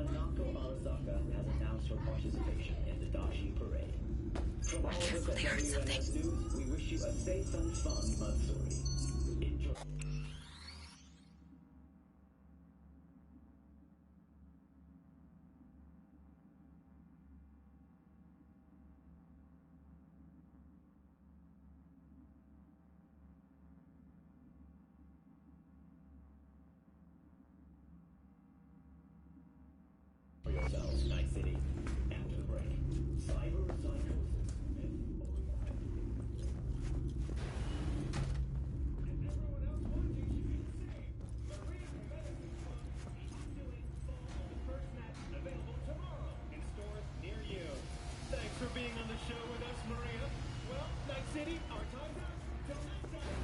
Hanako Alasaka has announced her participation in the Dashi Parade. From all of us at WNS News, we wish you a safe and fun Matsuri. Enjoy. For yourselves, Night City. After the break, cyber psychosis. Myth or reality? And everyone else watching should be the same. Maria Medicine Club is doing Fall on the First Match, available tomorrow in stores near you. Thanks for being on the show with us, Maria. Well, Night City, our time's up. Till next time.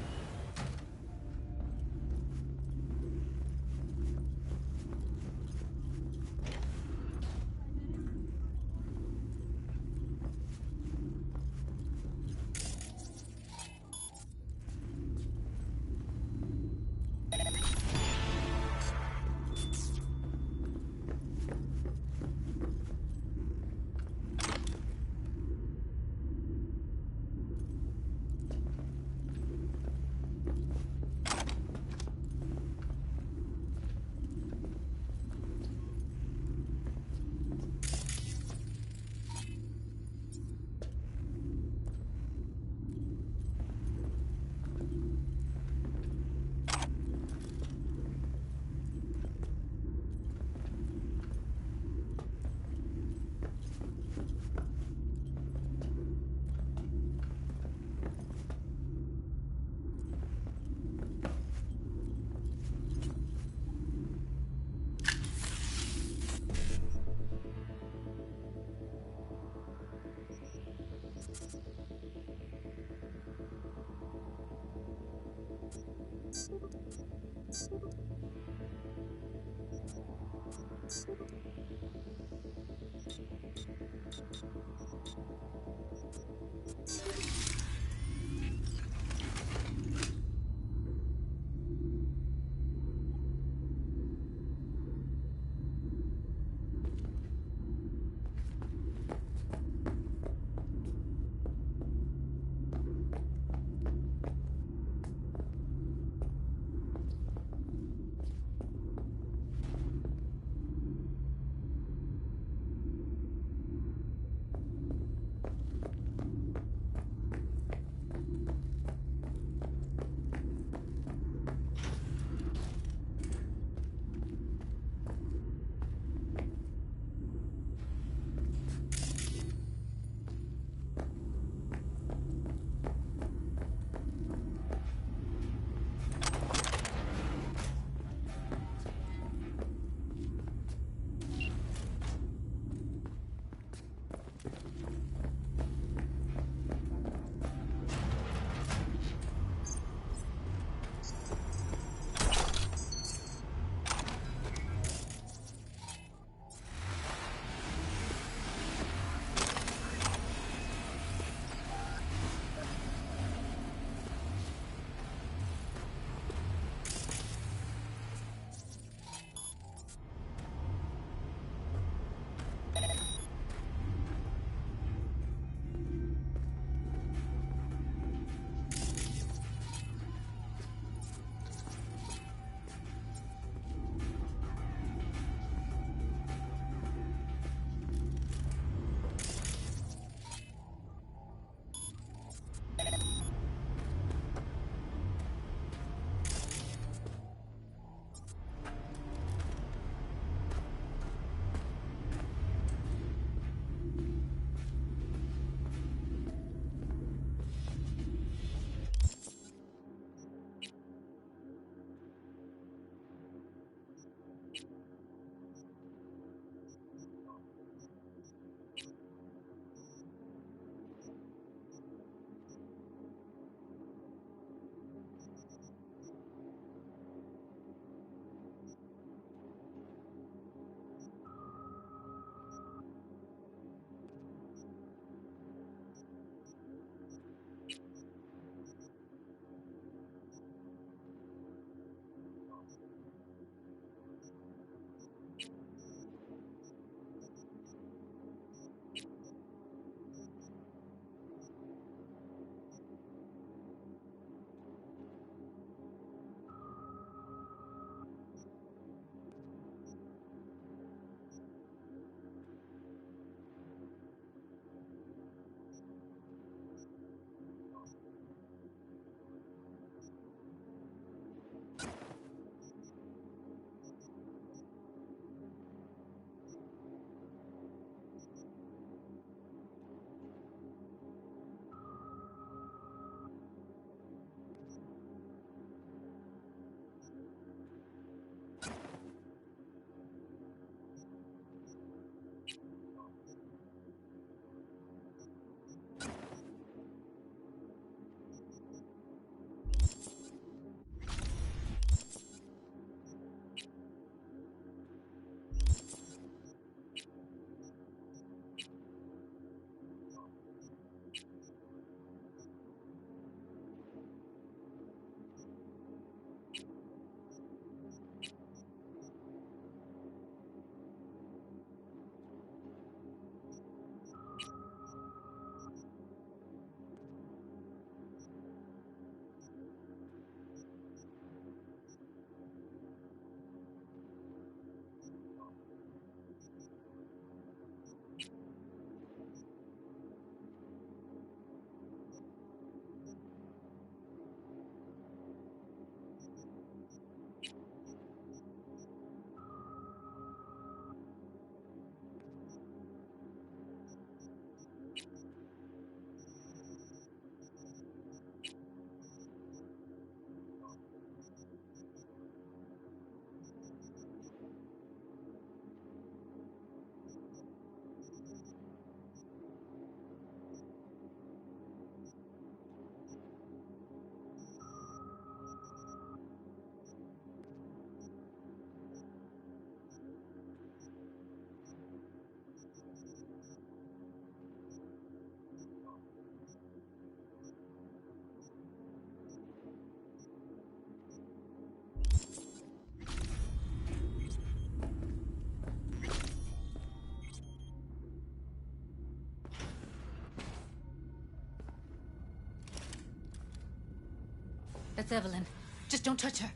That's Evelyn. Just don't touch her.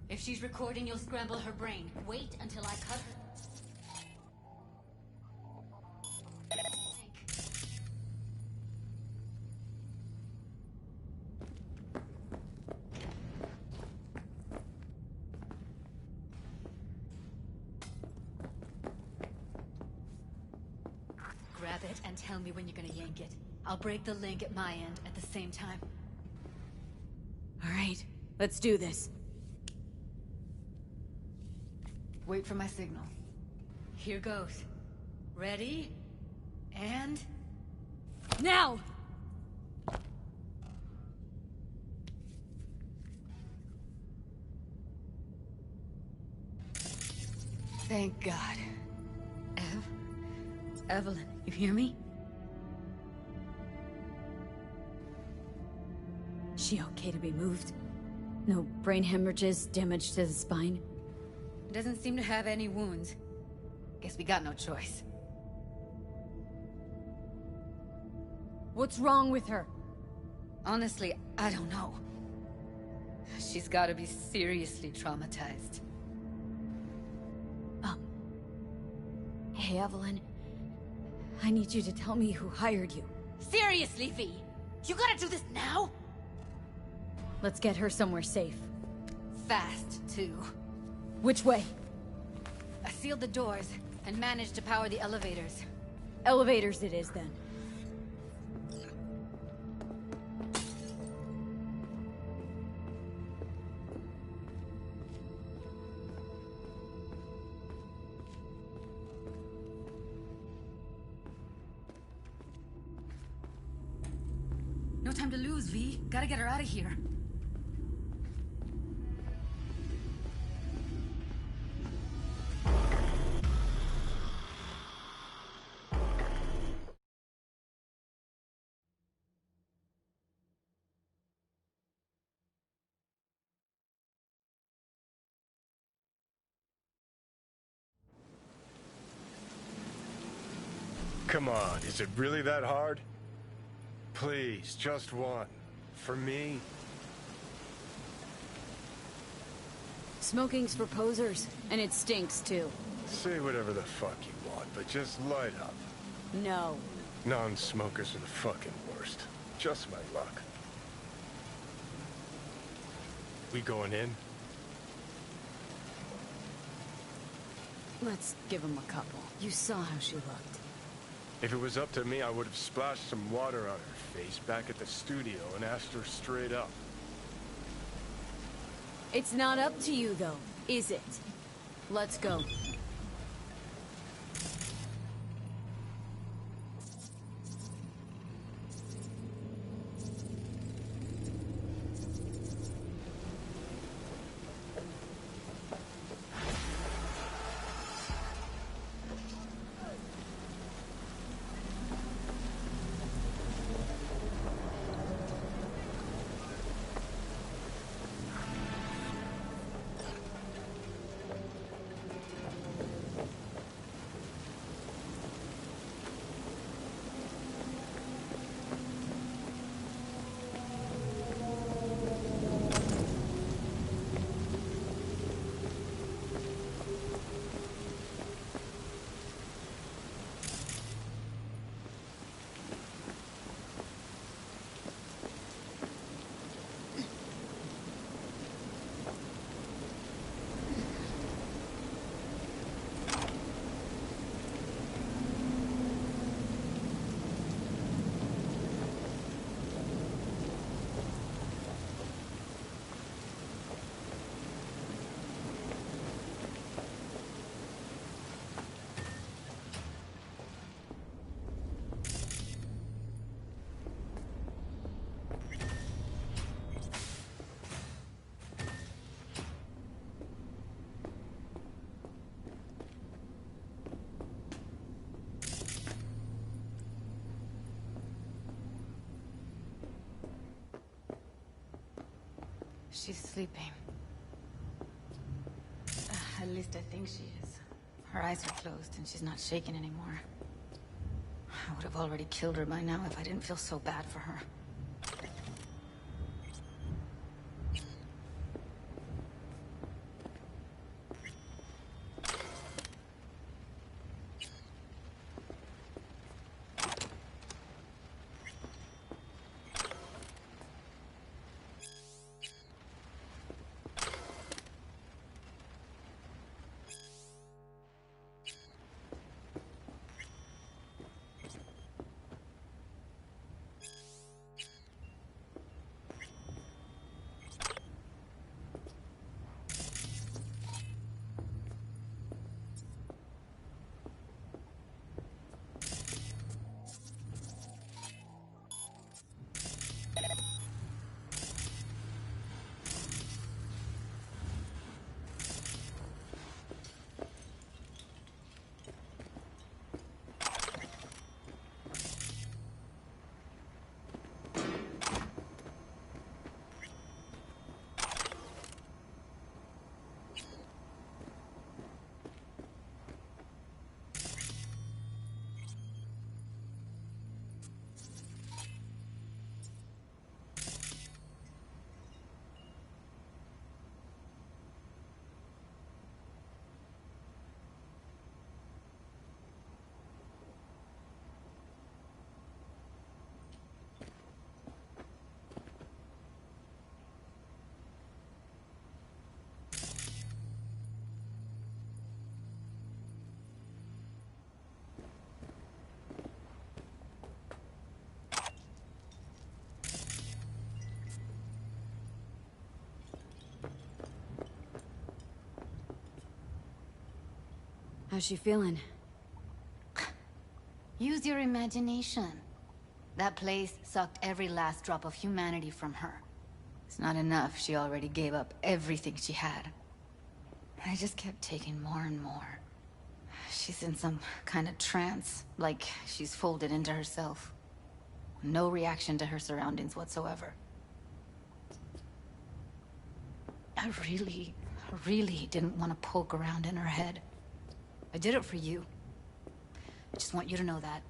If she's recording, you'll scramble her brain. Wait until I cut her. Grab it and tell me when you're gonna yank it. I'll break the link at my end at the same time. All right, let's do this. Wait for my signal. Here goes. Ready? And... now! Thank God. Evelyn, you hear me? She okay to be moved? No brain hemorrhages, damage to the spine? Doesn't seem to have any wounds. Guess we got no choice. What's wrong with her? Honestly, I don't know. She's gotta be seriously traumatized. Hey, Evelyn. I need you to tell me who hired you. Seriously, V? You gotta do this now? Let's get her somewhere safe. Fast, too. Which way? I sealed the doors and managed to power the elevators. Elevators it is, then. No time to lose, V. Gotta get her out of here. Come on, is it really that hard? Please, just one. For me? Smoking's for posers, and it stinks, too. Say whatever the fuck you want, but just light up. No. Non-smokers are the fucking worst. Just my luck. We going in? Let's give him a couple. You saw how she looked. If it was up to me, I would have splashed some water on her face back at the studio and asked her straight up. It's not up to you, though, is it? Let's go. She's sleeping. At least I think she is. Her eyes are closed and she's not shaking anymore. I would have already killed her by now if I didn't feel so bad for her. How's she feeling? Use your imagination. That place sucked every last drop of humanity from her. It's not enough, she already gave up everything she had. I just kept taking more and more. She's in some kind of trance, like she's folded into herself. No reaction to her surroundings whatsoever. I really didn't want to poke around in her head. I did it for you. I just want you to know that.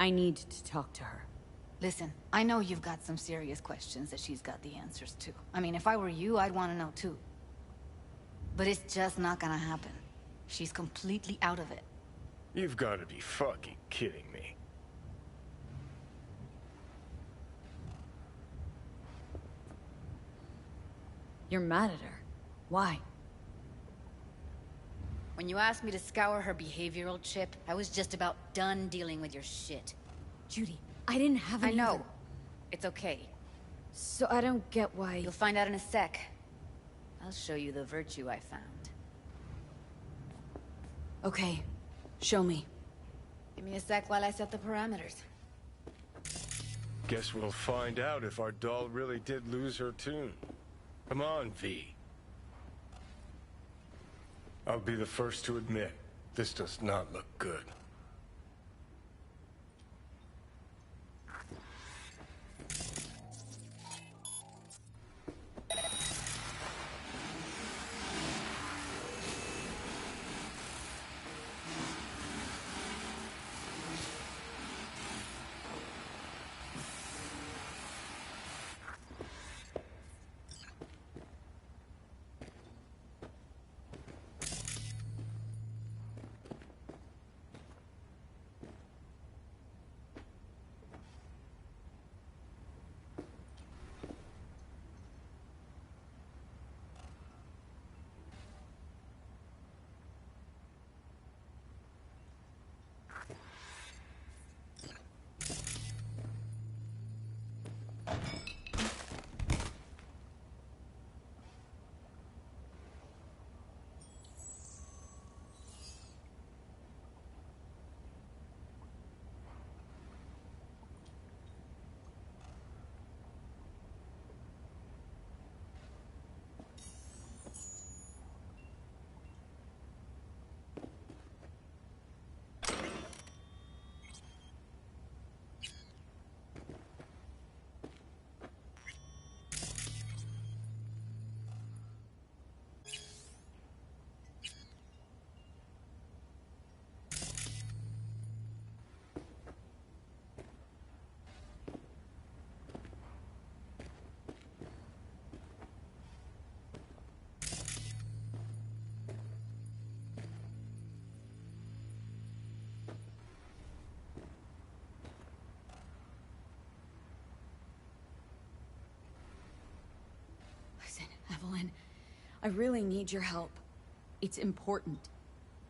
I need to talk to her. Listen, I know you've got some serious questions that she's got the answers to. I mean, if I were you, I'd want to know too. But it's just not gonna happen. She's completely out of it. You've got to be fucking kidding me. You're mad at her. Why? When you asked me to scour her behavioral chip, I was just about done dealing with your shit. Judy, I didn't have any I know. other- It's okay. So I don't get why... You'll find out in a sec. I'll show you the virtue I found. Okay, show me. Give me a sec while I set the parameters. Guess we'll find out if our doll really did lose her tune. Come on, V. I'll be the first to admit, this does not look good. Listen, Evelyn, I really need your help. It's important.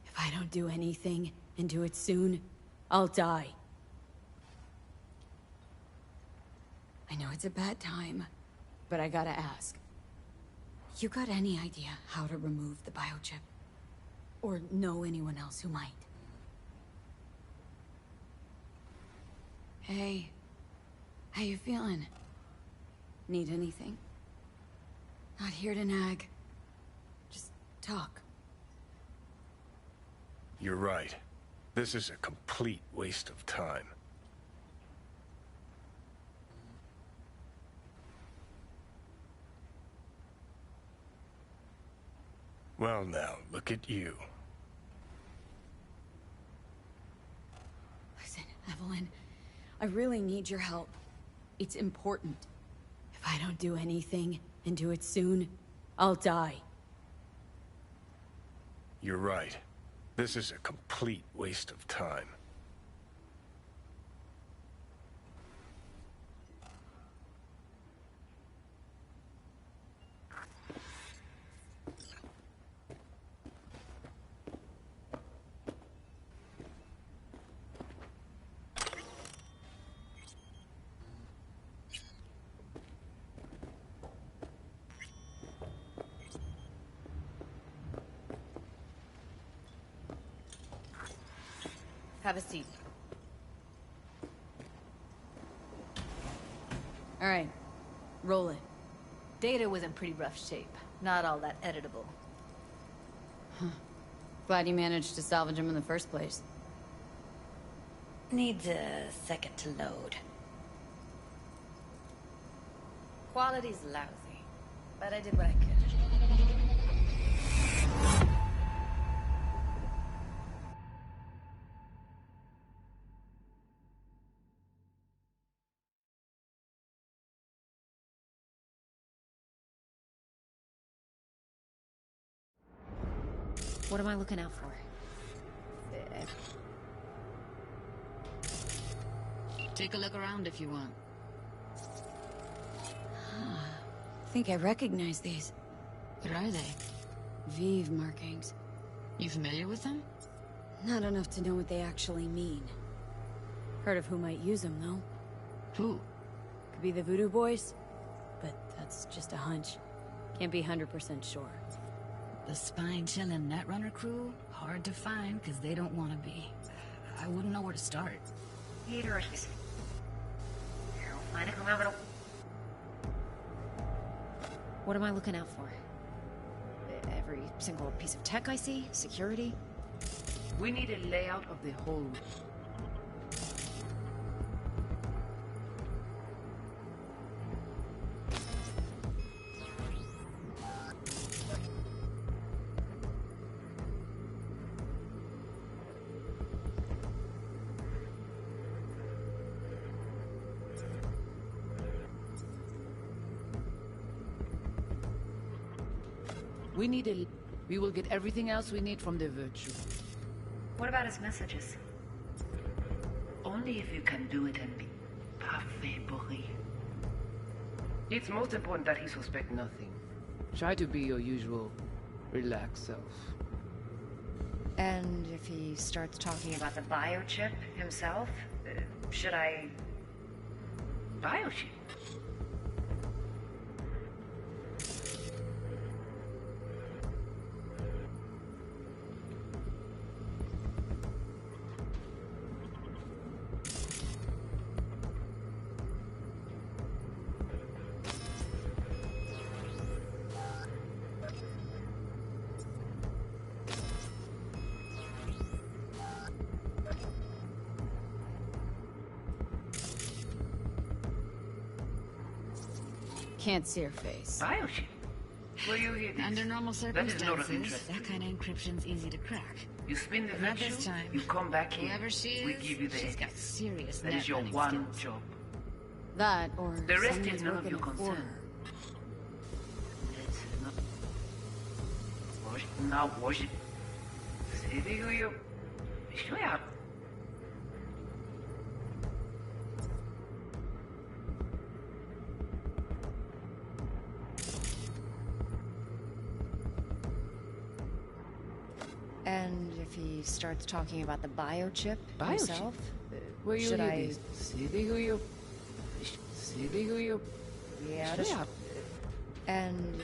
If I don't do anything, and do it soon, I'll die. I know it's a bad time, but I gotta ask. You got any idea how to remove the biochip? Or know anyone else who might? Hey, how you feeling? Need anything? Not here to nag. Just talk. You're right. This is a complete waste of time. Well now, look at you. Listen, Evelyn, I really need your help. It's important. If I don't do anything, and do it soon, I'll die. You're right. This is a complete waste of time. Have a seat. All right. Roll it. Data was in pretty rough shape. Not all that editable. Glad you managed to salvage him in the first place. Needs a second to load. Quality's lousy, but I did what I could. What am I looking out for? Take a look around if you want. I think I recognize these. What are they? Vive markings. You familiar with them? Not enough to know what they actually mean. Heard of who might use them, though. Who? Could be the Voodoo Boys, but that's just a hunch. Can't be 100% sure. The spine-chilling Netrunner crew? Hard to find, because they don't want to be. I wouldn't know where to start. What am I looking out for? Every single piece of tech I see? Security? We need a layout of the whole... We will get everything else we need from the Virtue. What about his messages? Only if you can do it and be parfait pourri. It's most important that he suspect nothing. Try to be your usual, relaxed self. And if he starts talking about the biochip himself, should I... Biochip? Can't see her face. Biochip? Where you hear this? Under normal That is not of circumstances, interest. that kind of encryption's easy to crack. You spin the But not virtue, this time. you come back here, Whoever she we is, give you the she's got edges. serious That net is your running one skills. job. That, or The rest someone's is none of working your it for concern. her. Now wash it. Se digo yo. Schwer. And if he starts talking about the biochip himself, Where you should hear I... this? Se digo yo. Yeah, Schwer. and...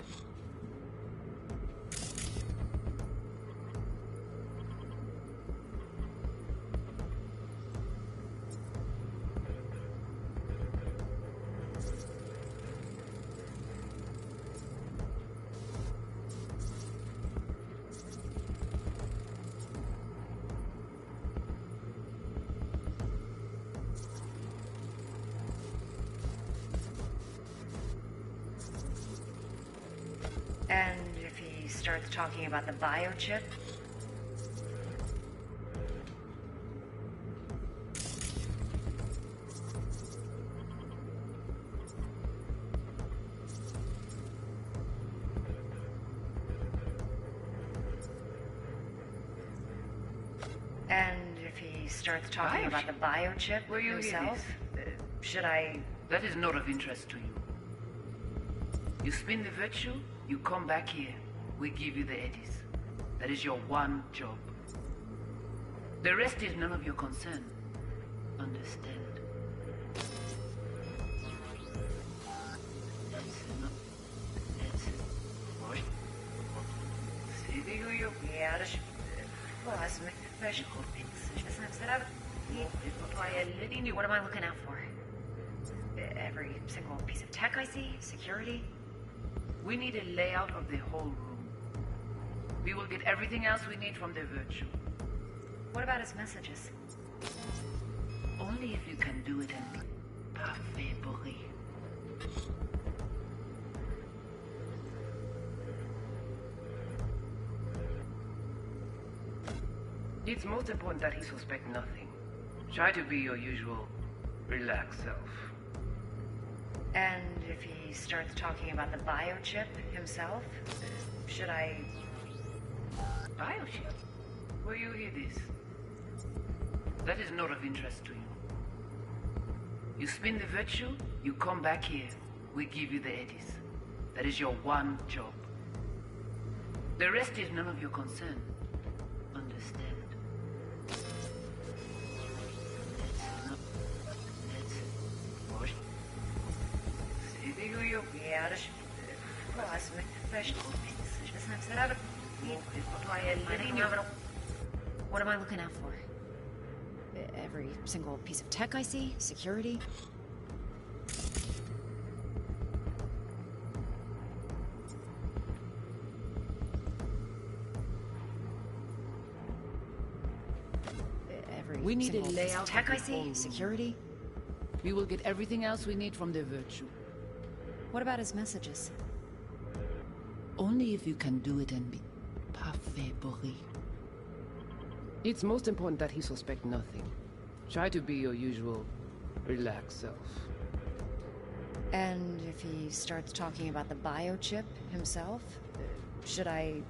And if he starts talking about the biochip? And if he starts talking about the biochip Where you hear himself, should I... That is not of interest to you. You spin the virtue, you come back here, we give you the eddies. That is your one job. The rest is none of your concern. Understand? Ja, das... Was? Welche Gruppe? Das ist nicht What am I looking out for? Every single piece of tech I see? Security? We need a layout of the whole room. We will get everything else we need from the virtue. What about his messages? Only if you can do it in parfait bruit. It's most important that he suspect nothing. Try to be your usual, relaxed self. And if he starts talking about the biochip himself, should I... Biochip? Where you hear this? That is not of interest to you. You spin the virtue, you come back here. We give you the eddies. That is your one job. The rest is none of your concern. Understand? What am I looking out for? Every single piece of tech I see? Security? We need a single piece of layout tech of I the see? whole room. Security? We will get everything else we need from the virtue. What about his messages? Only if you can do it and be parfait bruit. It's most important that he suspect nothing. Try to be your usual, relaxed self. And if he starts talking about the biochip himself, should I...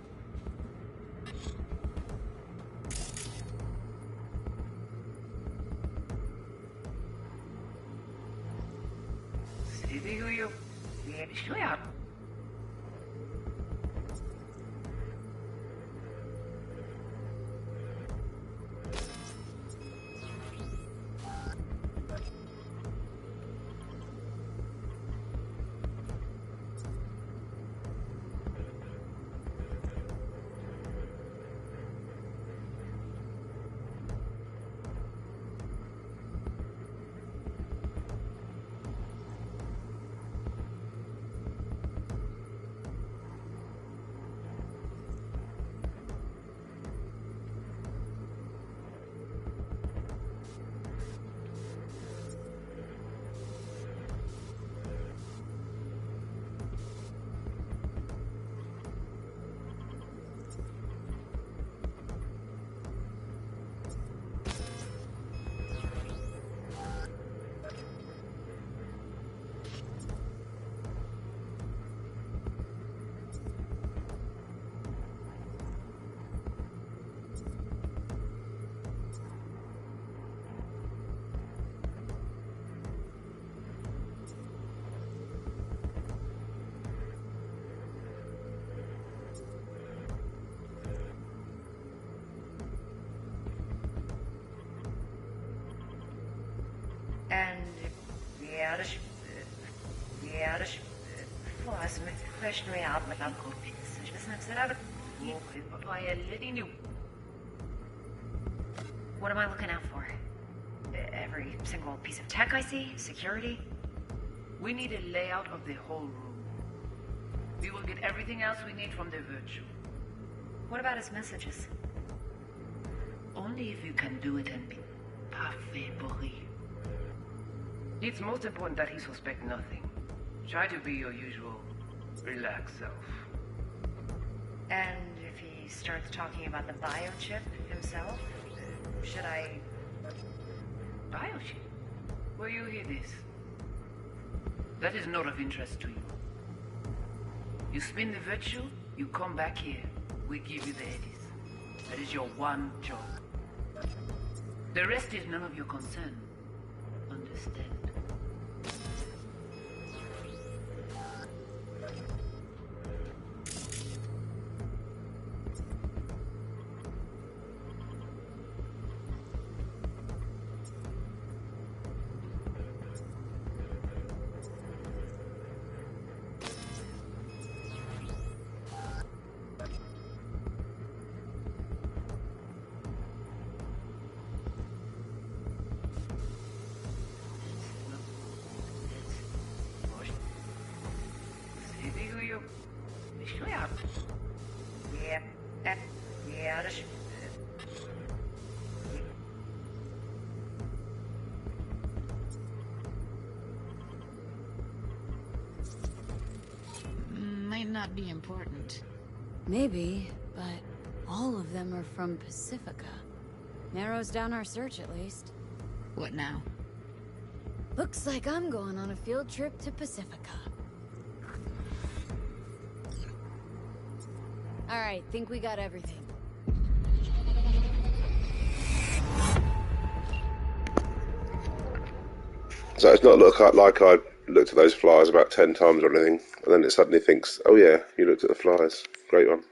And... What am I looking out for? Every single piece of tech I see? Security? We need a layout of the whole room. We will get everything else we need from the virtue. What about his messages? Only if you can do it and be parfait bruit. It's most important that he suspect nothing. Try to be your usual, relaxed self. And if he starts talking about the biochip himself, should I... Biochip? Where you hear this? That is not of interest to you. You spin the virtue, you come back here. We give you the eddies. That is your one job. The rest is none of your concern. Understand? not be important. Maybe, but all of them are from Pacifica. Narrows down our search, at least. What now? Looks like I'm going on a field trip to Pacifica. Alright, think we got everything. So it's not look like I looked at those flyers about 10 times or anything, and then it suddenly thinks, oh yeah, you looked at the flyers. Great one.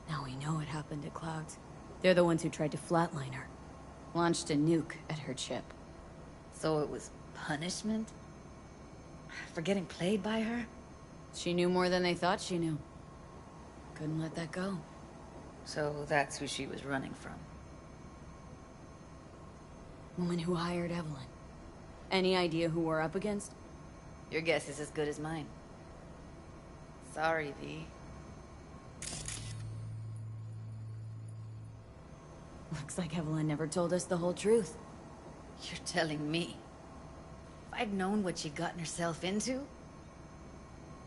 Now we know what happened to Clouds. They're the ones who tried to flatline her. Launched a nuke at her ship. So it was punishment? For getting played by her? She knew more than they thought she knew. Couldn't let that go. So that's who she was running from. Woman who hired Evelyn. Any idea who we're up against? Your guess is as good as mine. Sorry, V. Looks like Evelyn never told us the whole truth. You're telling me? If I'd known what she'd gotten herself into?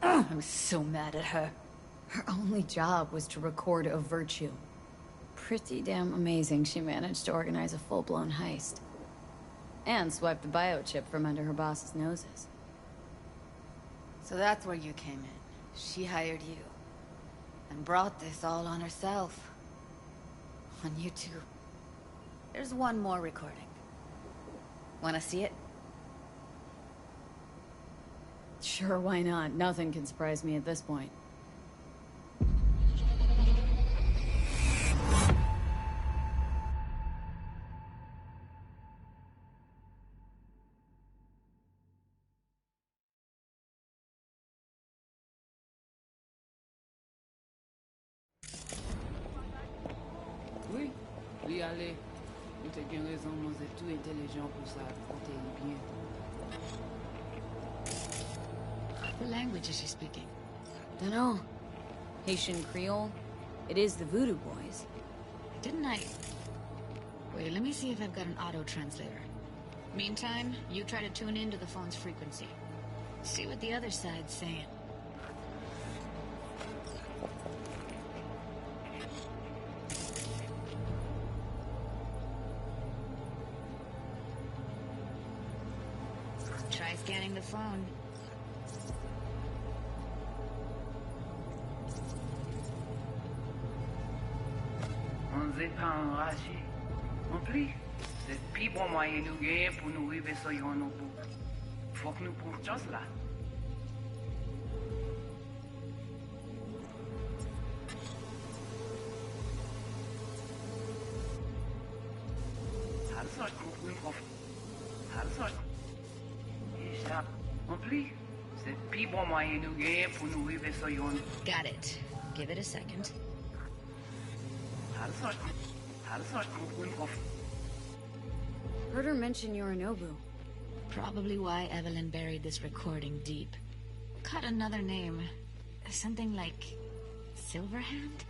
I'm so mad at her. Her only job was to record a virtue. Pretty damn amazing she managed to organize a full-blown heist. And swipe the biochip from under her boss's noses. So that's where you came in. She hired you. And brought this all on herself. On you two. There's one more recording. Wanna see it? Sure, why not? Nothing can surprise me at this point. Oui, lui aller. Il te gagne raison, moi c'est tout intelligent pour ça, côté bien. What language is she speaking? Dunno. Haitian Creole? It is the Voodoo Boys. Didn't I... Wait, let me see if I've got an auto-translator. Meantime, you try to tune into the phone's frequency. See what the other side's saying. Try scanning the phone. On n'est pas enragé. En plus, c'est le plus bon moyen nous gagner pour nous arriver sur yon au bout. Faut que nous prenions chance là. Halsort, mon prof. Halsort. Échappe. En plus, c'est le plus bon moyen nous gagner pour nous arriver sur yon. Got it. Give it a second. Halsort, mon prof. Heard her mention Yorinobu. Probably why Evelyn buried this recording deep. Caught another name. Something like... Silverhand?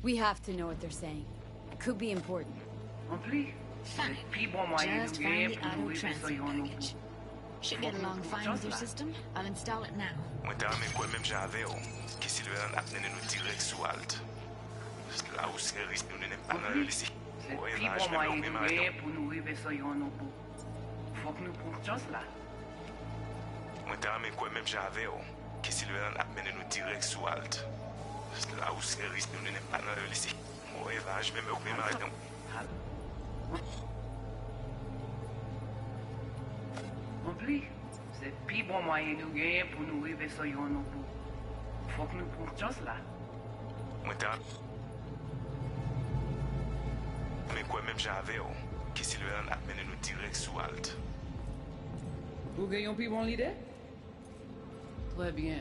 We have to know what they're saying. Could be important. En plus, Fine. puis bon moyen Just nous find gagner the pour nous arriver sur auto-translate yon au package. bout. Should get along fine with your system. I'll install it now. Mwen te ramen kwen menm jave yo, ki Silverhand ap nene nou direk sou alt. La ou se risque nou nene pa nan lisi. C'est Ou le plus evaj bon menm moyen lok nous menm gagner ayon. pour nous arriver sur yon au bout. Faut que nous prenions chance là. Mwen te ramen kwen menm jave yo, ki Silverhand ap nene nou direk sou alt. La ou se risque nou nene pa nan lisi. Ou evaj menm lok menm ayon. En plus, c'est le plus bon moyen nous gagner pour nous arriver sur yon au bout. Faut que nous prenions chance là. Mwen te ramen kwen menm jave yo, ki Silverhand ap nene nou direk sou alt. Vous gagnez plus bon l'idée? Très bien.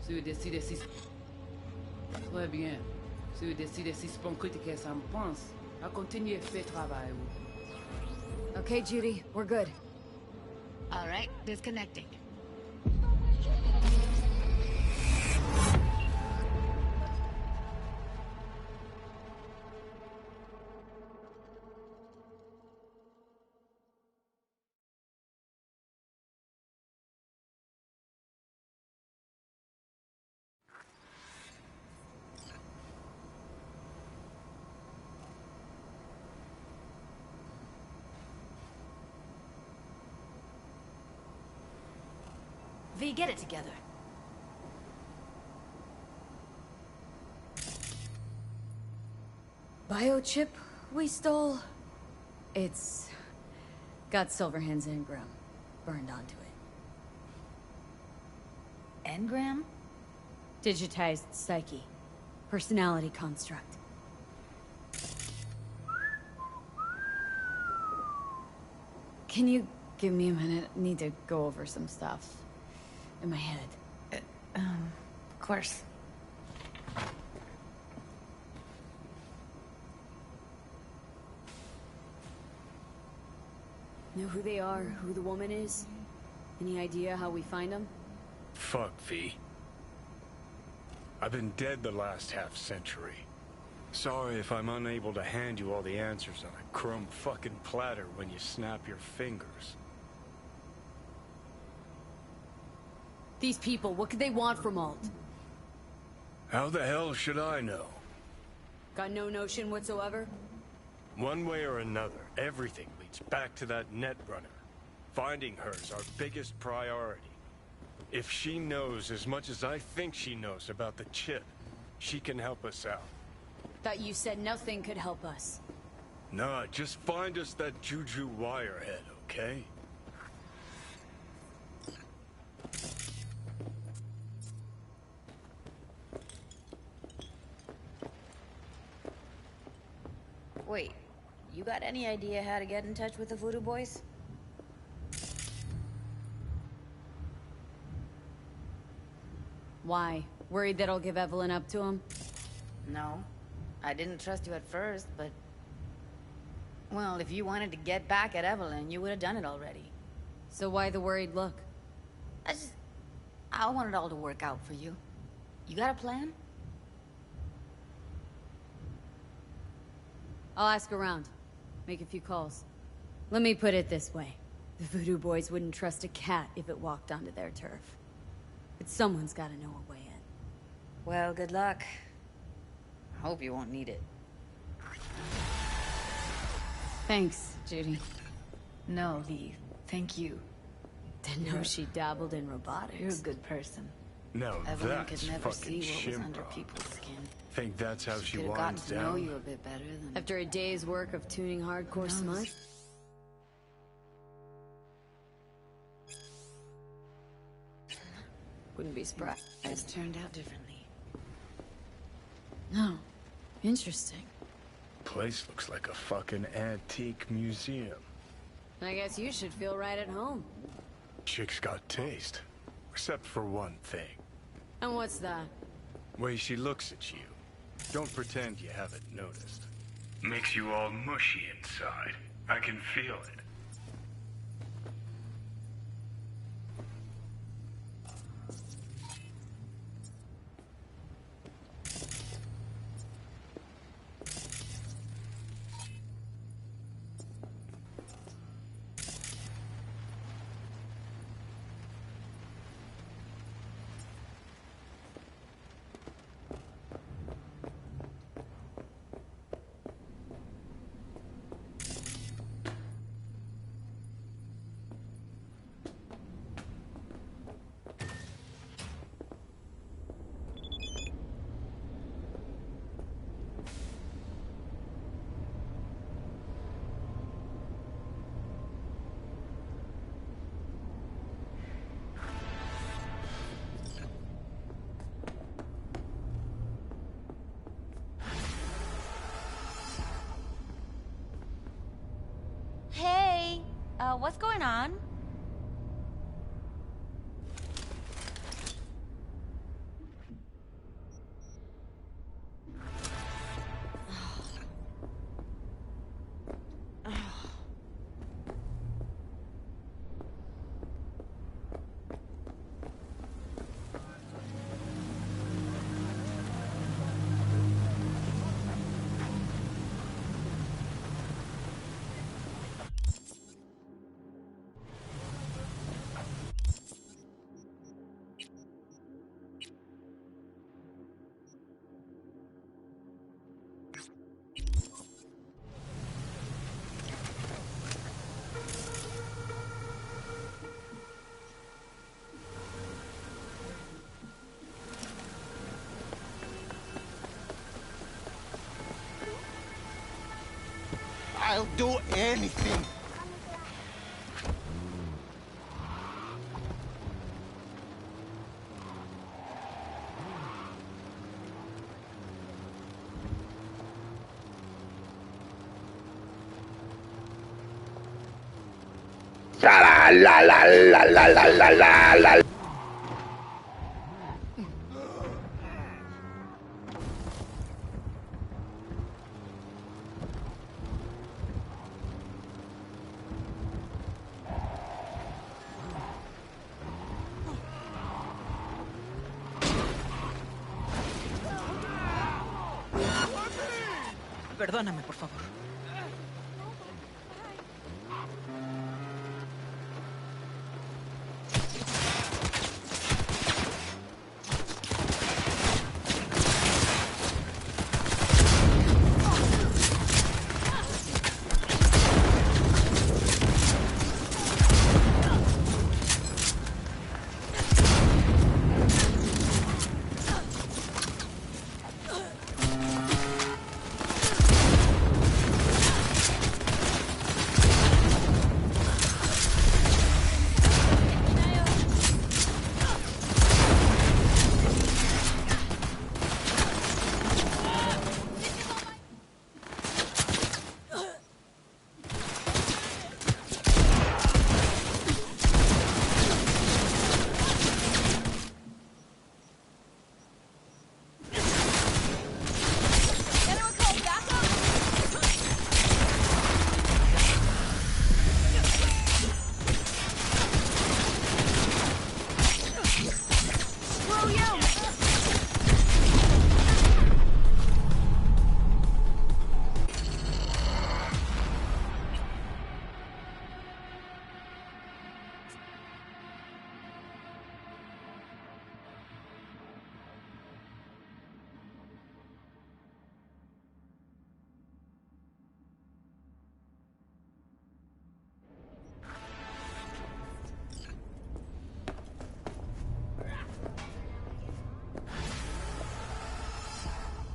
Si vous décidez si... Très bien. Si vous décidez si c'est bon critiquer ça me pense, à continuer à faire travail. Okay, Judy, we're good. All right, disconnecting. V, get it together. Biochip we stole? It's got Silverhand's engram burned onto it. Engram? Digitized psyche. Personality construct. Can you give me a minute? I need to go over some stuff in my head. Of course. Know who they are, who the woman is? Any idea how we find them? Fuck, V. I've been dead the last half-century. Sorry if I'm unable to hand you all the answers on a chrome fucking platter when you snap your fingers. These people, what could they want from Alt? How the hell should I know? Got no notion whatsoever? One way or another, everything leads back to that Netrunner. Finding her's our biggest priority. If she knows as much as I think she knows about the chip, she can help us out. Thought you said nothing could help us. Nah, just find us that Juju Wirehead, okay? Wait, you got any idea how to get in touch with the Voodoo Boys? Why? Worried that I'll give Evelyn up to him? No. I didn't trust you at first, but... Well, if you wanted to get back at Evelyn, you would have done it already. So why the worried look? I want it all to work out for you. You got a plan? I'll ask around. Make a few calls. Let me put it this way. The Voodoo Boys wouldn't trust a cat if it walked onto their turf. But someone's gotta know a way in. Well, good luck. I hope you won't need it. Thanks, Judy. No, V. Thank you. Didn't know she dabbled in robotics. You're a good person. No, Evelyn that's could never fucking see what was under Shinra. people's skin. Think that's how she Could have gotten winds to know down? you a bit better than... After a day's work of tuning hardcore knows? smut? Wouldn't be surprised. It's turned out differently. No. Interesting. Place looks like a fucking antique museum. I guess you should feel right at home. Chick's got taste. Except for one thing. And what's that? Way she looks at you. Don't pretend you haven't noticed. Makes you all mushy inside. I can feel it. Hey, what's going on? I'll do anything. La la la la la la la la la. Perdóname, por favor.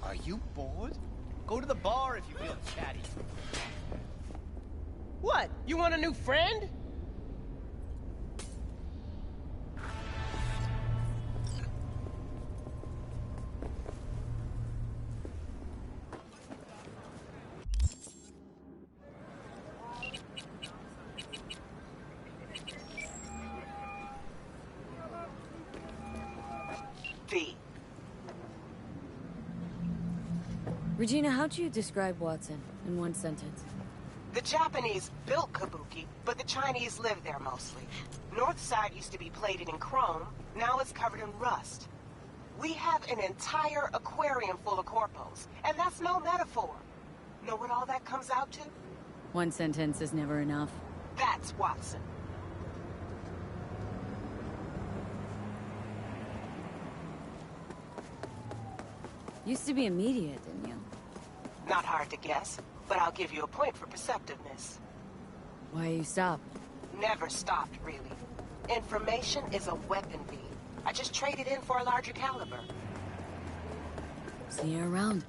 Are you bored? Go to the bar if you feel chatty. What? You want a new friend? V. Regina, how do you describe Watson in one sentence? The Japanese built Kabuki, but the Chinese live there mostly. North side used to be plated in chrome, now it's covered in rust. We have an entire aquarium full of corpos, and that's no metaphor. Know what all that comes out to? One sentence is never enough. That's Watson. Used to be immediate, didn't you? Not hard to guess, but I'll give you a point for perceptiveness. Why you stopped? Never stopped, really. Information is a weapon, V. I just traded in for a larger caliber. See you around.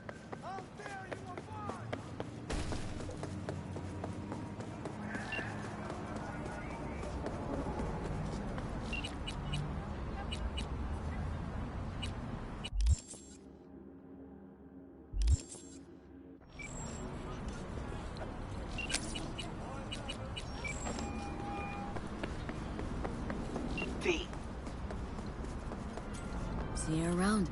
V. See you around.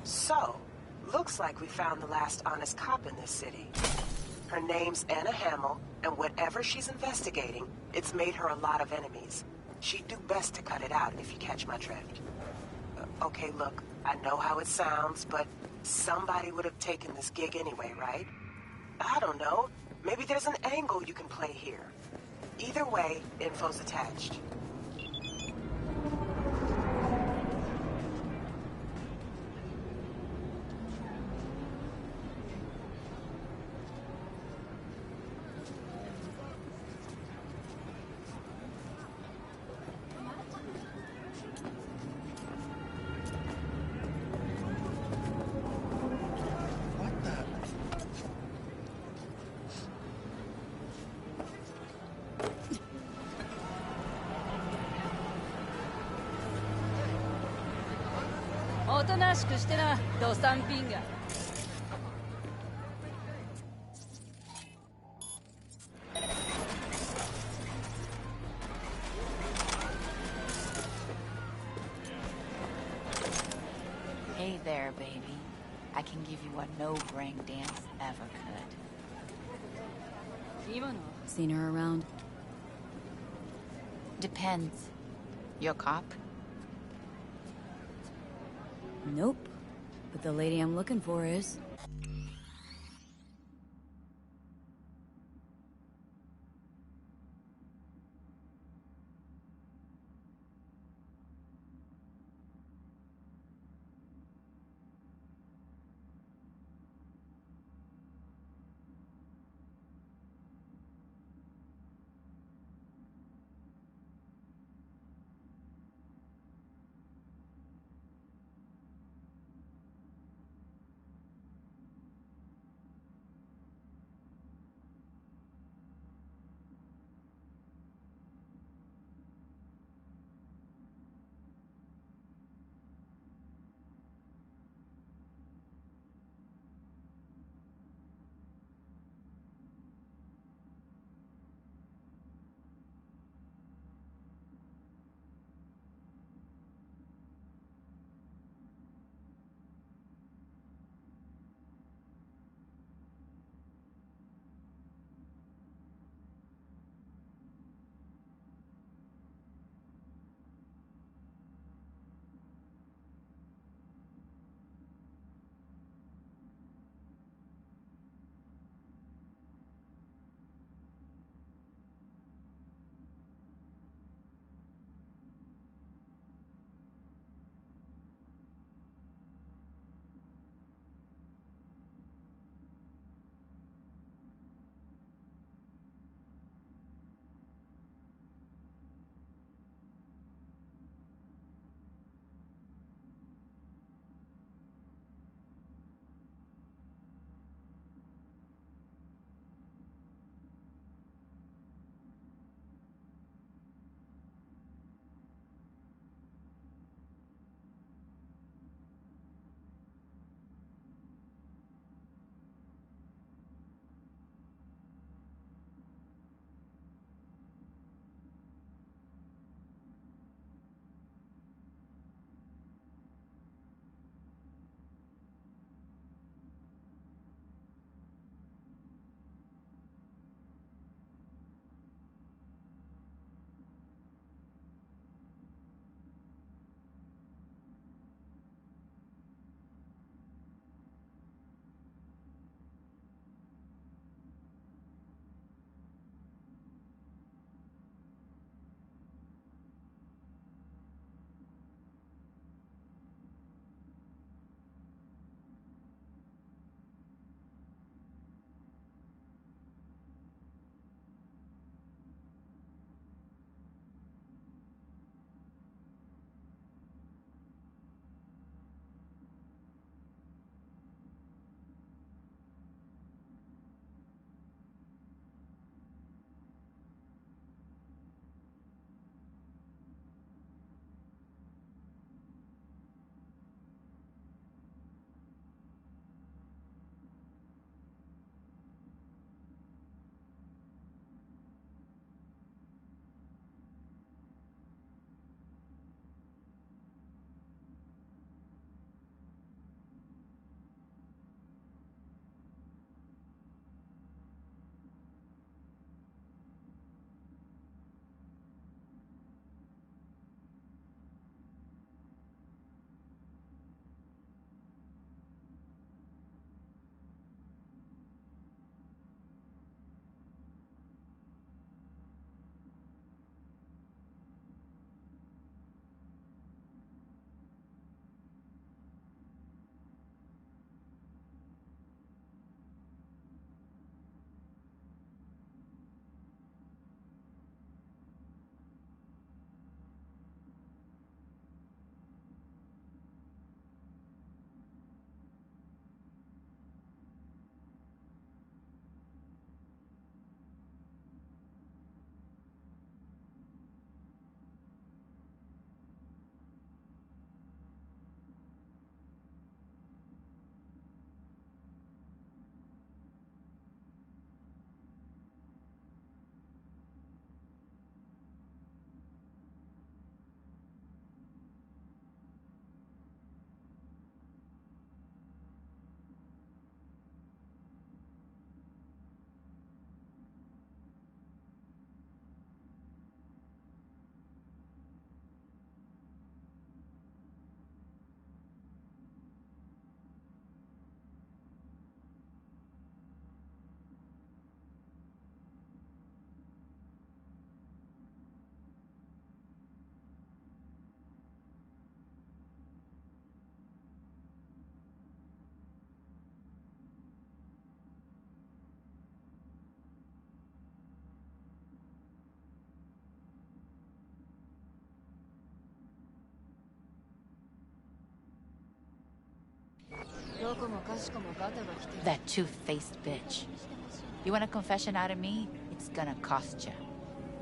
So, Looks like we found the last honest cop in this city. Her name's Anna Hamill, and whatever she's investigating, it's made her a lot of enemies. She'd do best to cut it out, if you catch my drift. Okay, look, I know how it sounds, but somebody would have taken this gig anyway, right? I don't know. Maybe there's an angle you can play here. Either way, info's attached. Hey there, baby. I can give you what no brain dance ever could. Seen her around? Depends. Your cop? Nope. But the lady I'm looking for is. That two-faced bitch. You want a confession out of me? It's gonna cost you.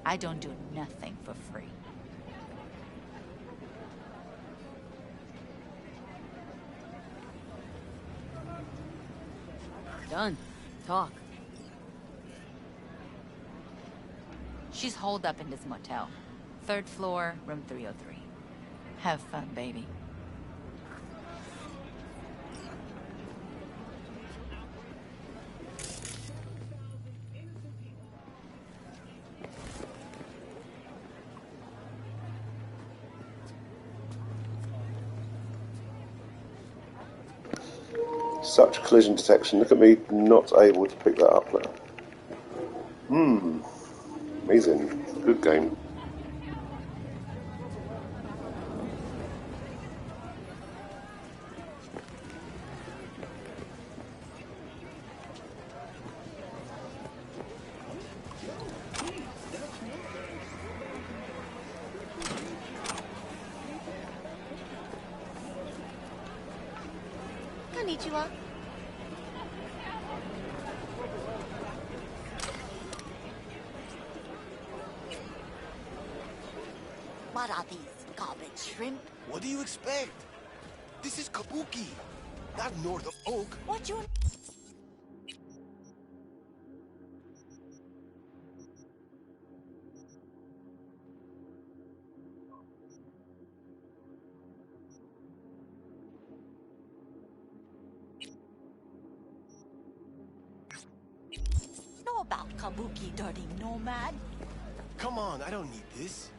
I don't do nothing for free. Done. Talk. She's holed up in this motel. 3rd floor, room 303. Have fun, baby. Such collision detection. Look at me not able to pick that up now. Amazing. Good game. Konnichiwa. What are these, garbage shrimp? What do you expect? This is Kabuki, not North Oak. What you... know about Kabuki, dirty nomad? Come on, I don't need this.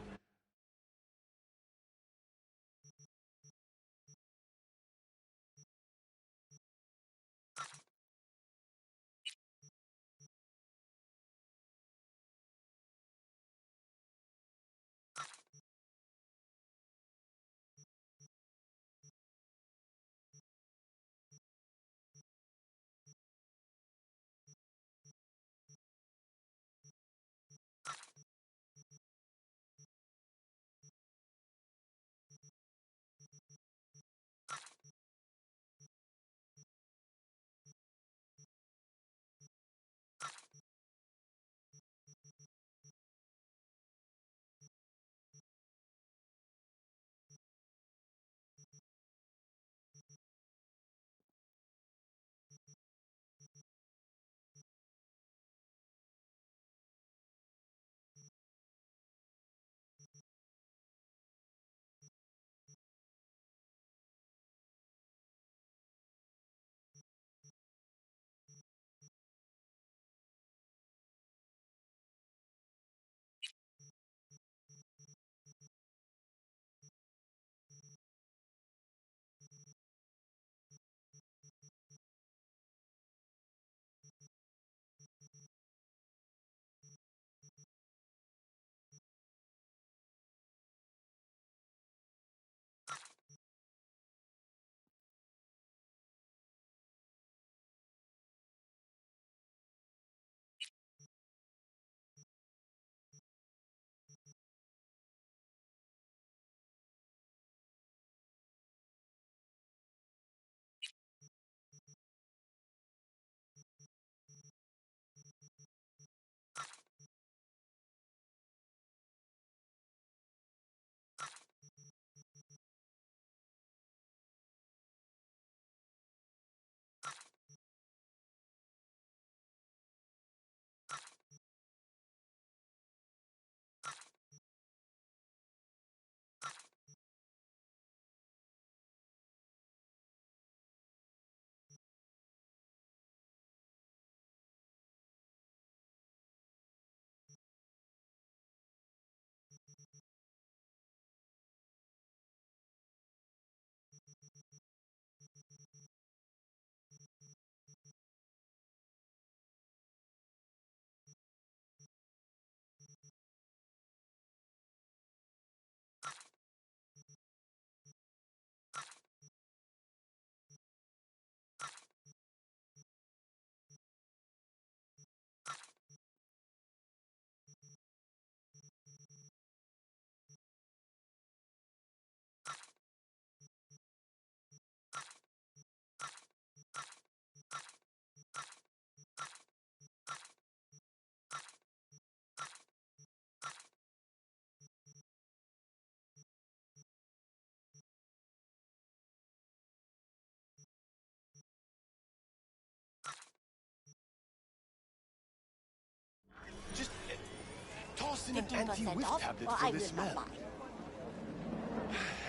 Isn't an 15% anti-whiff off, tablet or for I the will smell. not buy.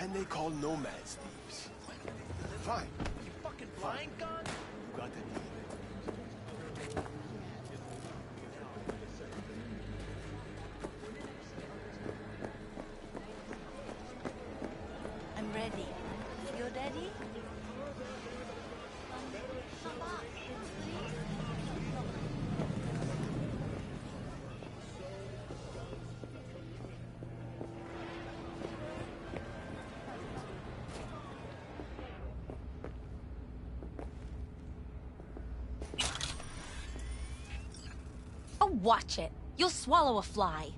And they call nomads thieves. Fine. You fucking blind gun? You got the deal. I'm ready. You're ready? Oh, watch it. You'll swallow a fly.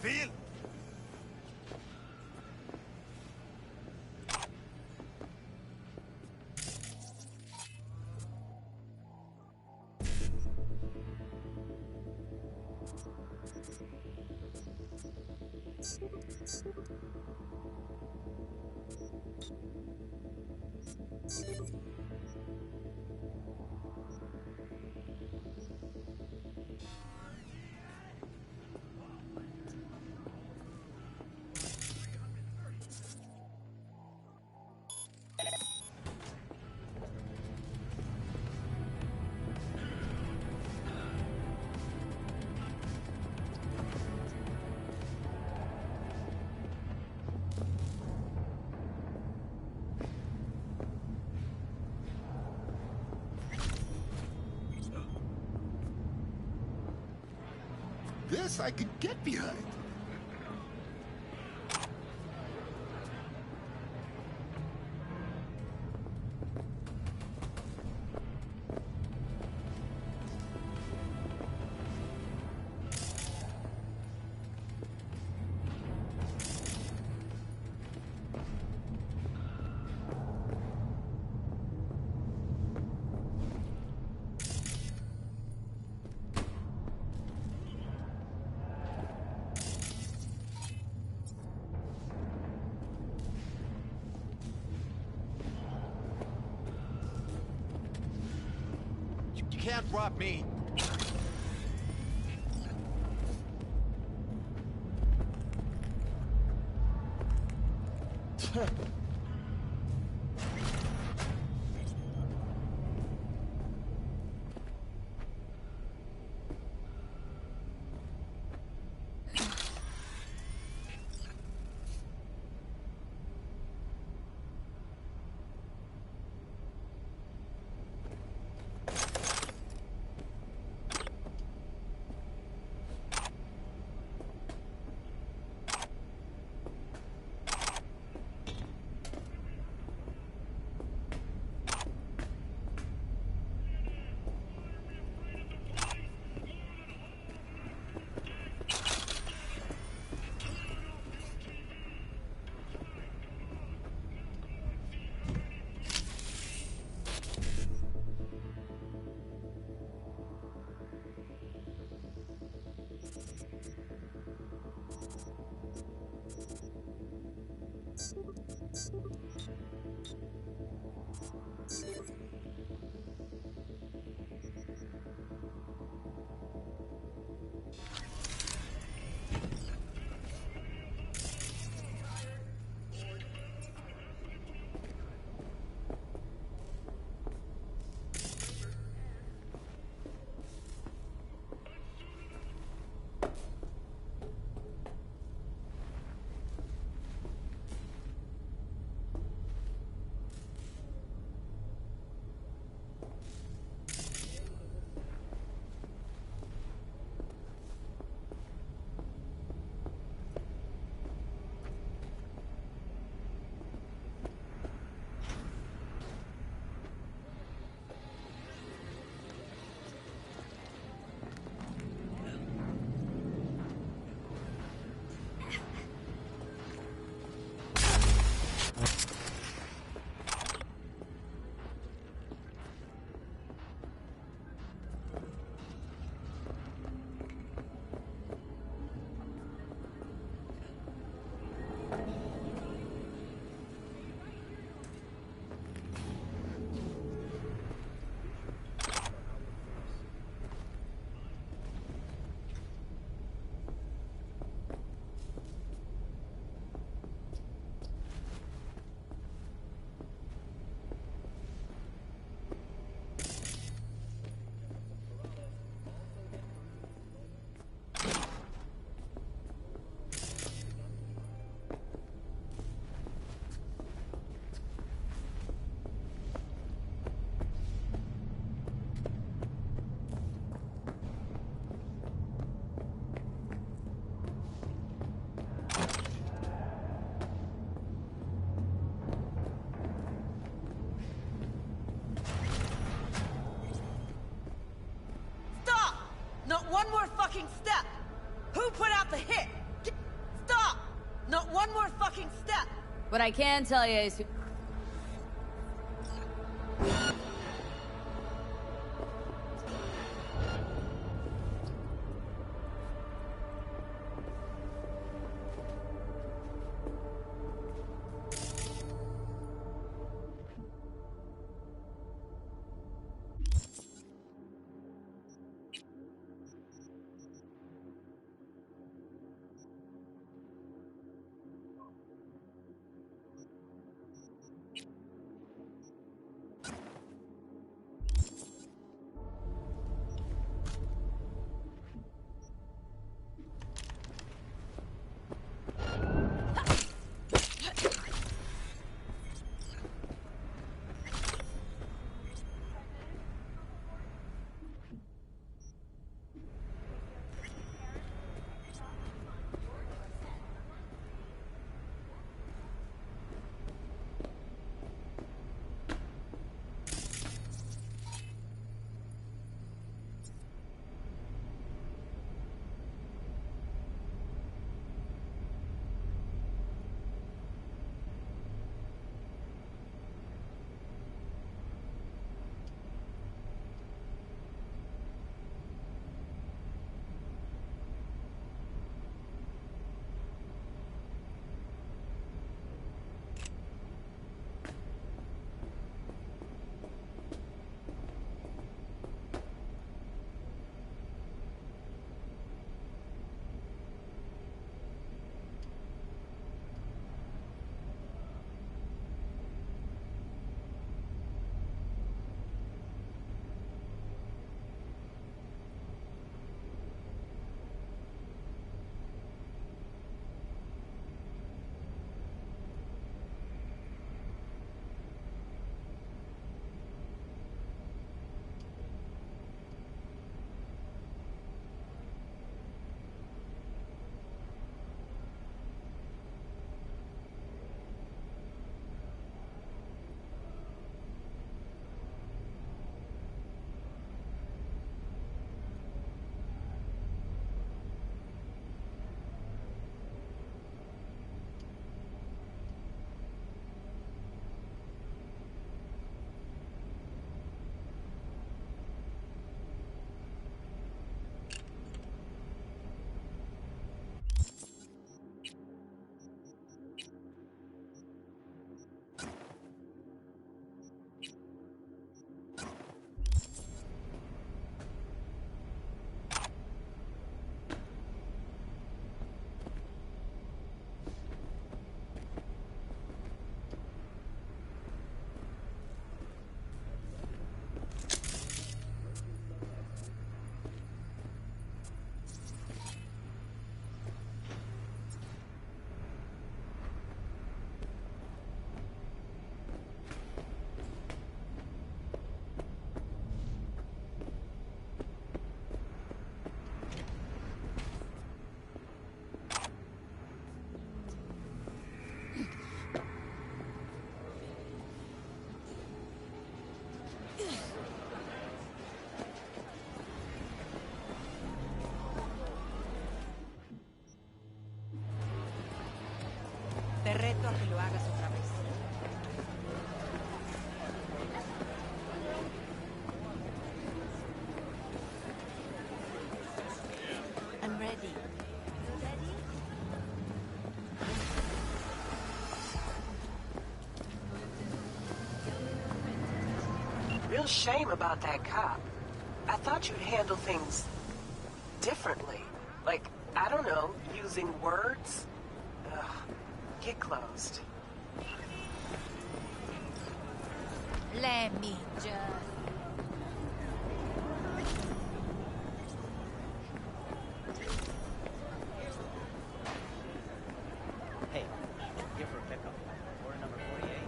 Feel? This I could get behind. You can't rob me. one more fucking step! Who put out the hit? Stop! Not one more fucking step! What I can tell you is... Te reto a que lo hagas otra vez. I'm ready. You ready? Real shame about that cop. I thought you'd handle things differently. Like, I don't know, using words? Ugh. Get closed. Let me just... Hey, here for a pickup. Order number 48.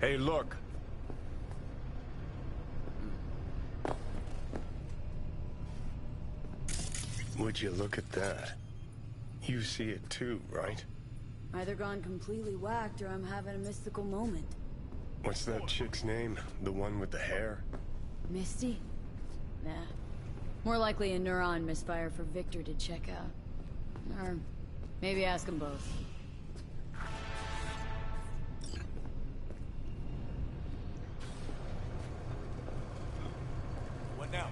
Hey, look. Would you look at that? You see it too, right? Either gone completely whacked or I'm having a mystical moment. What's that chick's name? The one with the hair? Misty? Nah. More likely a neuron misfire for Victor to check out. Or maybe ask them both. What now?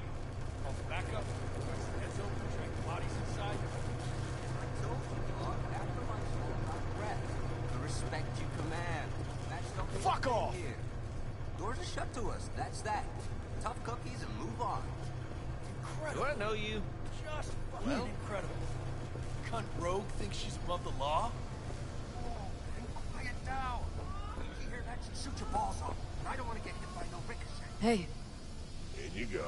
Call for backup? Heads open, drag the bodies inside? I told you, Doc, after my soul got wrecked. The respect you command. That's the whole Fuck thing off! here. Doors are shut to us, that's that. Tough cookies and move on. Incredible. Do I know you? Just fucking incredible. Cunt rogue thinks she's above the law? Oh, and quiet down. You hear that? She'll shoot your balls off. I don't want to get hit by no ricochet. Hey. In you go.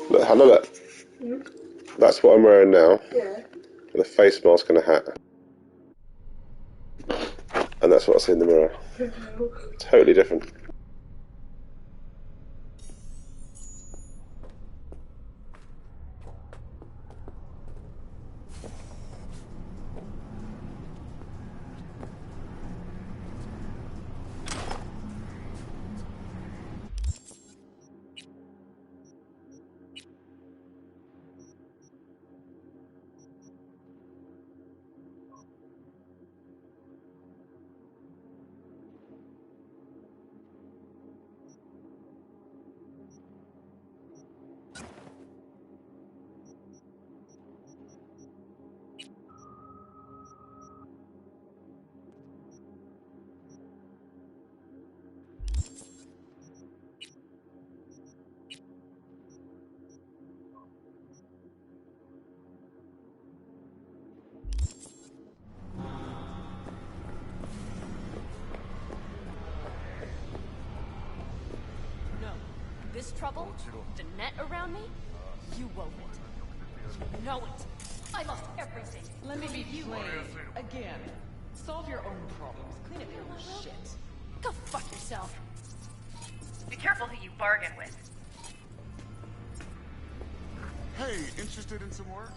Look, Hannah, look. That's what I'm wearing now. Yeah. With a face mask and a hat. And that's what I see in the mirror. Totally different. This trouble? The net around me? You wove it. You know it. I lost everything. Let me be plain. Again. Solve your own problems. Clean up your own shit. Go fuck yourself. Be careful who you bargain with. Hey, interested in some work?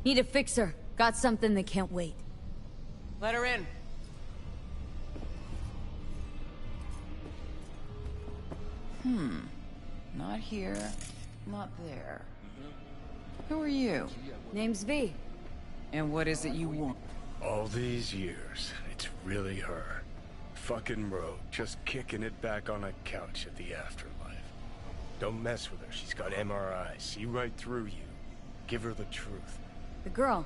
Need a fixer. Got something that can't wait. Let her in. Not here, not there. Who are you? Name's V. And what is it you want? All these years, it's really her. Fucking rogue, just kicking it back on a couch at the afterlife. Don't mess with her, she's got MRI, see right through you. Give her the truth. The girl.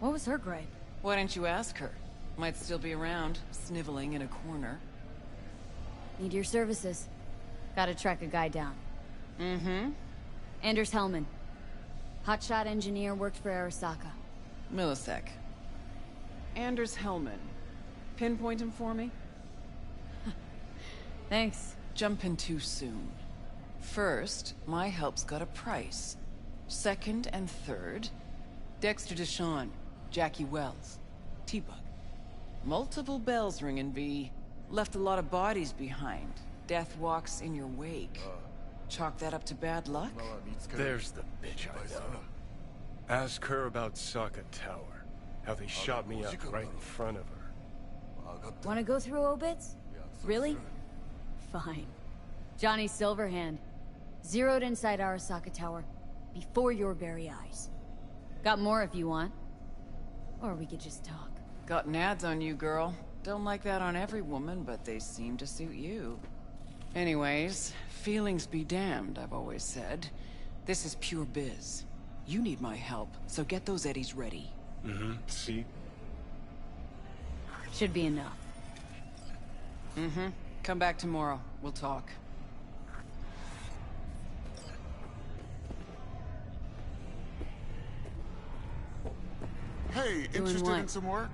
What was her gripe? Why didn't you ask her? Might still be around, sniveling in a corner. Need your services. Gotta track a guy down. Mm-hmm. Anders Hellman. Hotshot engineer, worked for Arasaka. Millisec. Anders Hellman. Pinpoint him for me? Thanks. Jumping too soon. First, my help's got a price. Second and third, Dexter Deshawn, Jackie Wells, T-Bug. Multiple bells ringing, V. Left a lot of bodies behind. Death walks in your wake. Chalk that up to bad luck? There's the bitch I know. Ask her about Sokka Tower. How they shot me up right in front of her. Wanna go through obits? Really? Fine. Johnny Silverhand. Zeroed inside Arasaka Tower. Before your very eyes. Got more if you want. Or we could just talk. Got nads on you, girl. Don't like that on every woman, but they seem to suit you. Anyways, feelings be damned, I've always said. This is pure biz. You need my help, so get those eddies ready. Mm-hmm. See? Should be enough. Mm-hmm. Come back tomorrow. We'll talk. Hey, interested in some work?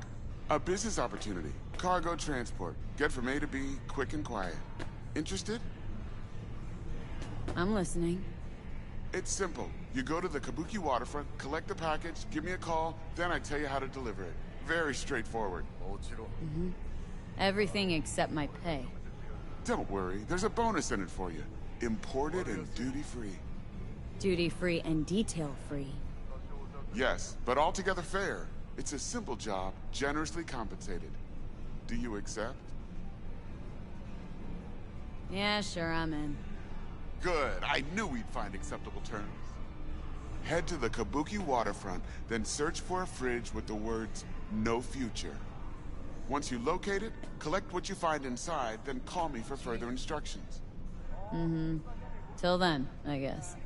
A business opportunity. Cargo transport. Get from A to B, quick and quiet. Interested? I'm listening. It's simple. You go to the Kabuki waterfront, collect the package, give me a call, then I tell you how to deliver it. Very straightforward. Mm-hmm. Everything except my pay. Don't worry, there's a bonus in it for you. Imported and duty-free. Duty-free and detail-free. Yes, but altogether fair. It's a simple job, generously compensated. Do you accept? Yeah, sure, I'm in. Good, I knew we'd find acceptable terms. Head to the Kabuki waterfront, then search for a fridge with the words, "No future." Once you locate it, collect what you find inside, then call me for further instructions. Mm-hmm. Till then, I guess.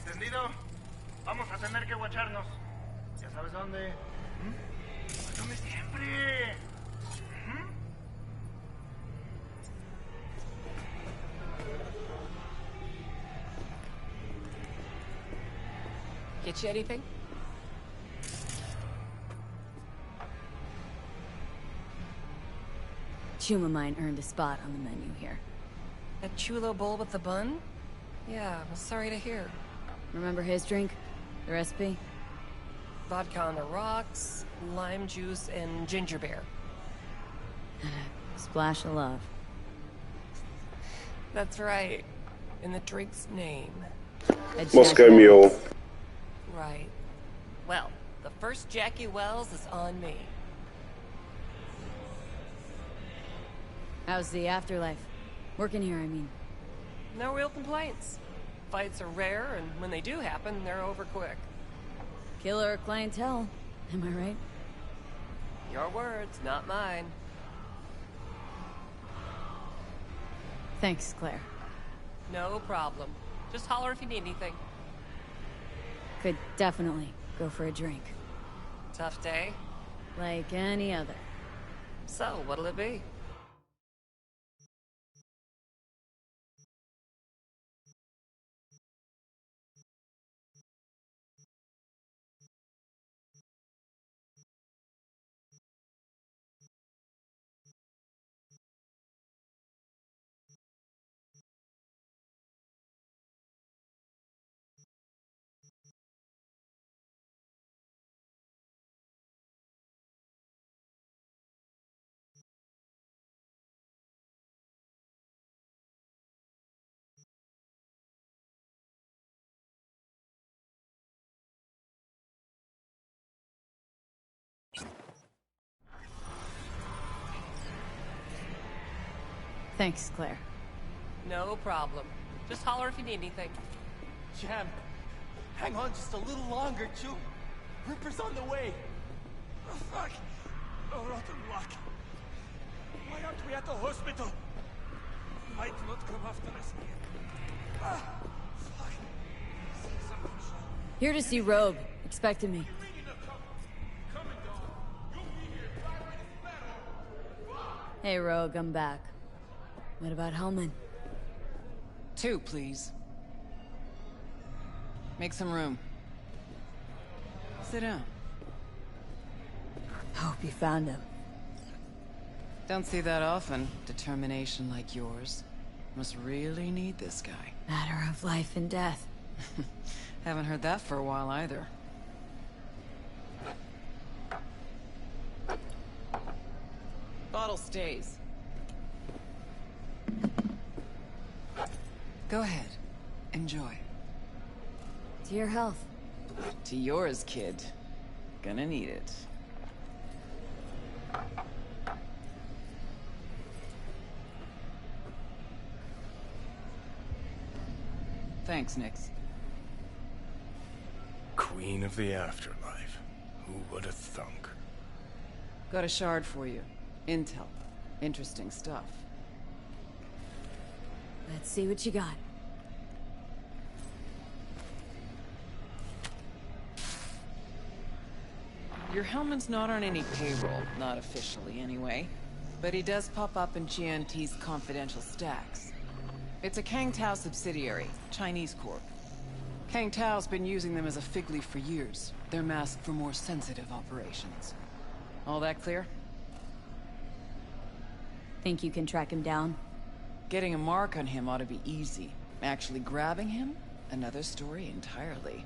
¿Entendido? Vamos a tener que guacharnos. ¿Ya sabes dónde? ¿Dónde siempre? Get you anything? Chuma mine earned a spot on the menu here. That chulo bowl with the bun? Yeah, I'm sorry to hear. Remember his drink? The recipe? Vodka on the rocks, lime juice, and ginger beer. Splash of love. That's right. In the drink's name. Moscow Mule. Right. Well, the first Jackie Wells is on me. How's the afterlife? Working here, I mean. No real complaints. Fights are rare, and when they do happen, they're over quick. Killer clientele, am I right? Your words, not mine. Thanks, Claire. No problem. Just holler if you need anything. Could definitely go for a drink. Tough day? Like any other. So, what'll it be? Thanks, Claire. No problem. Just holler if you need anything. Jam, hang on just a little longer, Chu. Ripper's on the way. Oh, fuck. Oh, rotten luck. Why aren't we at the hospital? Might not come after us again. Ah, fuck. Here to see Rogue. Expected me. Hey, Rogue, I'm back. What about Hellman? 2, please. Make some room. Sit down. Hope you found him. Don't see that often. Determination like yours. Must really need this guy. Matter of life and death. Haven't heard that for a while either. bottle stays. Go ahead. Enjoy. To your health. To yours, kid. Gonna need it. Thanks, Nix. Queen of the afterlife. Who would have thunk? Got a shard for you. Intel. Interesting stuff. Let's see what you got. Your Hellman's not on any payroll, not officially anyway. But he does pop up in GNT's confidential stacks. It's a Kang Tao subsidiary, Chinese corp. Kang Tao's been using them as a fig leaf for years. They're masked for more sensitive operations. All that clear? Think you can track him down? Getting a mark on him ought to be easy. Actually grabbing him? Another story entirely.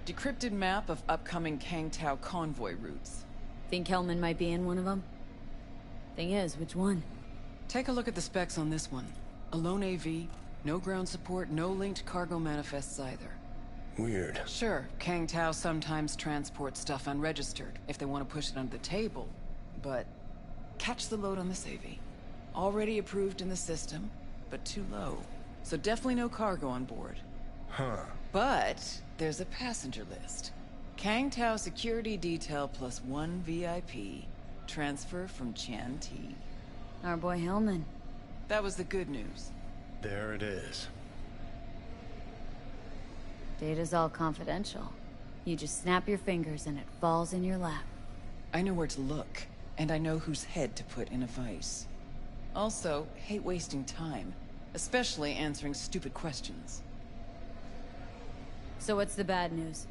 Decrypted map of upcoming Kang Tao convoy routes. Think Hellman might be in one of them? Thing is, which one? Take a look at the specs on this one. A lone AV, no ground support, no linked cargo manifests either. Weird. Sure, Kang Tao sometimes transports stuff unregistered if they want to push it under the table, but catch the load on this AV. Already approved in the system, but too low. So definitely no cargo on board. Huh. But there's a passenger list. Kang Tao security detail plus 1 VIP. Transfer from Chan T. Our boy Hellman. That was the good news. There it is. Data's all confidential. You just snap your fingers and it falls in your lap. I know where to look, and I know whose head to put in a vice. Also, hate wasting time, especially answering stupid questions. So what's the bad news?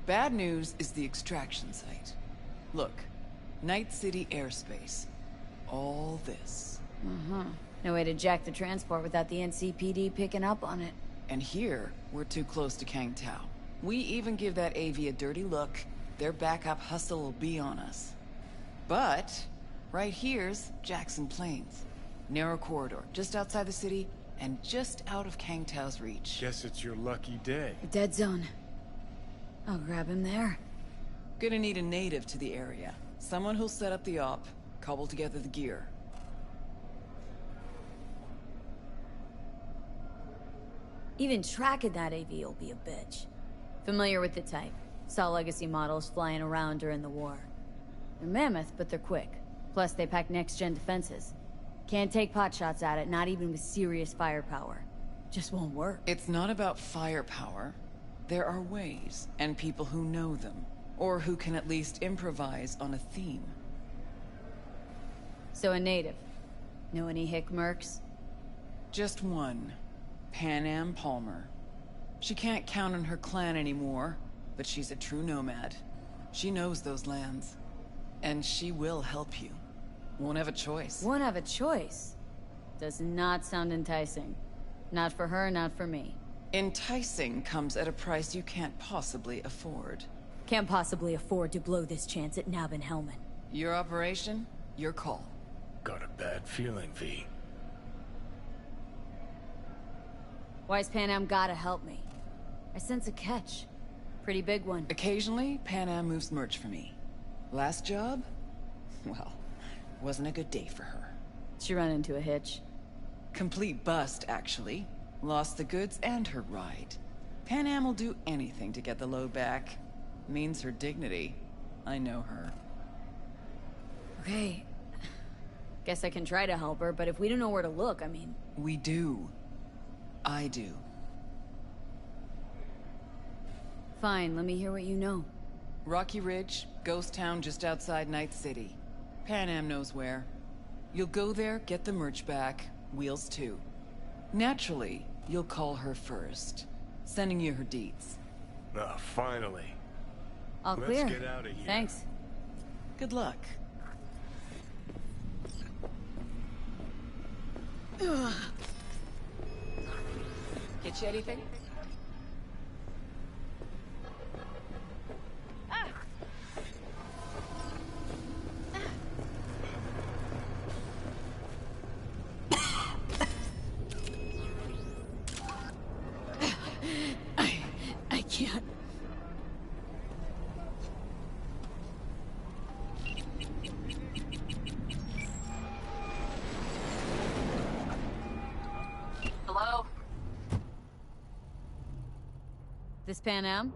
Bad news is the extraction site. Look, Night City airspace. All this. No way to jack the transport without the NCPD picking up on it. And here, we're too close to Kang Tao. We even give that AV a dirty look, their backup hustle will be on us. But, right here's Jackson Plains. Narrow corridor, just outside the city, and just out of Kang Tao's reach. Guess it's your lucky day. A dead zone. I'll grab him there. Gonna need a native to the area. Someone who'll set up the op, cobble together the gear. Even tracking that AV will be a bitch. Familiar with the type. Saw legacy models flying around during the war. They're mammoth, but they're quick. Plus, they pack next-gen defenses. Can't take potshots at it, not even with serious firepower. Just won't work. It's not about firepower. There are ways, and people who know them. Or who can at least improvise on a theme. So a native. Know any hick mercs? Just one. Panam Palmer. She can't count on her clan anymore, but she's a true nomad. She knows those lands. And she will help you. Won't have a choice. Won't have a choice? Does not sound enticing. Not for her, not for me. Enticing comes at a price you can't possibly afford. Can't possibly afford to blow this chance at Nab and Hellman. Your operation, your call. Got a bad feeling, V. Why's Panam gotta help me? I sense a catch. Pretty big one. Occasionally, Panam moves merch for me. Last job? Well, wasn't a good day for her. She run into a hitch. Complete bust, actually. Lost the goods and her ride. Panam will do anything to get the load back. Means her dignity. I know her. Okay. Guess I can try to help her, but if we don't know where to look, I mean... We do. I do. Fine, let me hear what you know. Rocky Ridge, ghost town just outside Night City. Panam knows where. You'll go there, get the merch back, wheels too. Naturally, you'll call her first. Sending you her deets. Ah, finally. All clear. Let's get out of here. Thanks. Good luck. Get you anything? Hello? This Pan Am?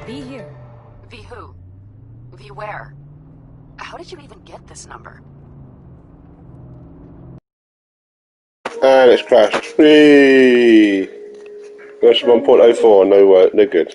V here. V who? V where? How did you even get this number? And it's crashed. Whee! Version 1.04, no good.